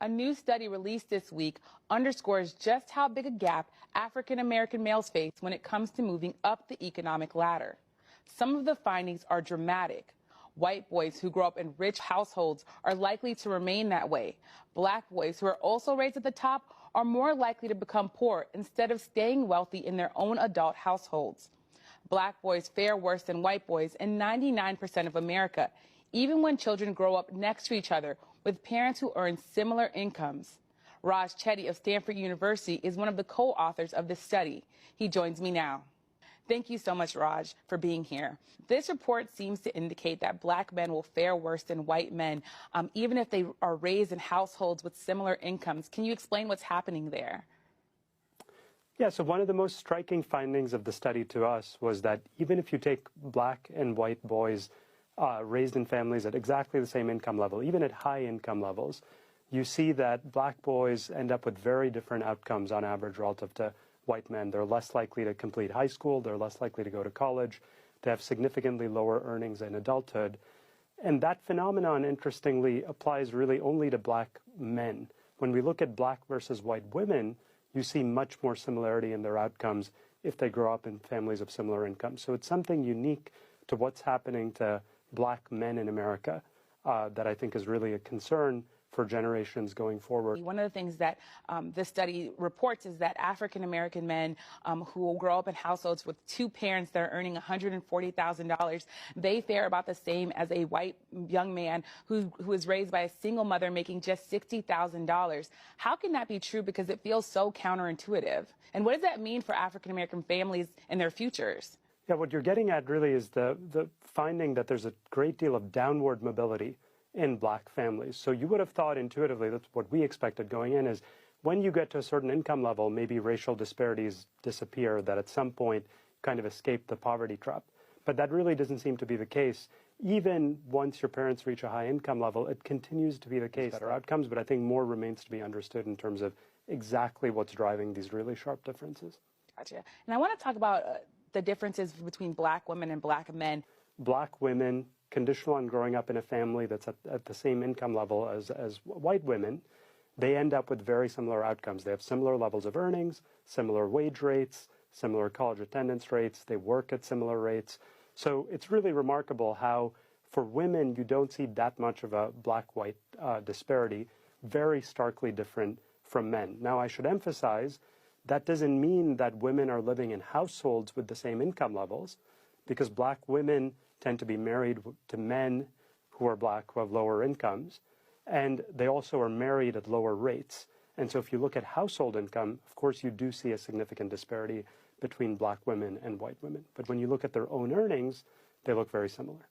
A new study released this week underscores just how big a gap African American males face when it comes to moving up the economic ladder. Some of the findings are dramatic. White boys who grow up in rich households are likely to remain that way. Black boys who are also raised at the top are more likely to become poor instead of staying wealthy in their own adult households. Black boys fare worse than white boys in 99% of America, even when children grow up next to each other with parents who earn similar incomes. Raj Chetty of Stanford University is one of the co-authors of this study. He joins me now. Thank you so much, Raj, for being here. This report seems to indicate that black men will fare worse than white men, even if they are raised in households with similar incomes. Can you explain what's happening there? Yeah, so one of the most striking findings of the study to us was that even if you take black and white boys raised in families at exactly the same income level, even at high income levels, you see that black boys end up with very different outcomes on average relative to white men. They're less likely to complete high school, they're less likely to go to college, they have significantly lower earnings in adulthood. And that phenomenon, interestingly, applies really only to black men. When we look at black versus white women, you see much more similarity in their outcomes if they grow up in families of similar incomes. So it's something unique to what's happening to black men in America that I think is really a concern for generations going forward. One of the things that this study reports is that African American men who will grow up in households with two parents that are earning $140,000, they fare about the same as a white young man who is raised by a single mother making just $60,000. How can that be true? Because it feels so counterintuitive. And what does that mean for African American families and their futures? Yeah, what you're getting at really is the finding that there's a great deal of downward mobility in black families. So you would have thought intuitively, that's what we expected going in, is when you get to a certain income level, maybe racial disparities disappear, that at some point kind of escape the poverty trap. But that really doesn't seem to be the case. Even once your parents reach a high income level, it continues to be the case. Better outcomes, but I think more remains to be understood in terms of exactly what's driving these really sharp differences. Gotcha. And I want to talk about the differences between black women and black men. Black women, conditional on growing up in a family that's at the same income level as white women, they end up with very similar outcomes. They have similar levels of earnings, similar wage rates, similar college attendance rates, they work at similar rates. So it's really remarkable how for women you don't see that much of a black-white disparity, very starkly different from men. Now I should emphasize that doesn't mean that women are living in households with the same income levels, because black women tend to be married to men who are black, who have lower incomes, and they also are married at lower rates. And so if you look at household income, of course you do see a significant disparity between black women and white women. But when you look at their own earnings, they look very similar.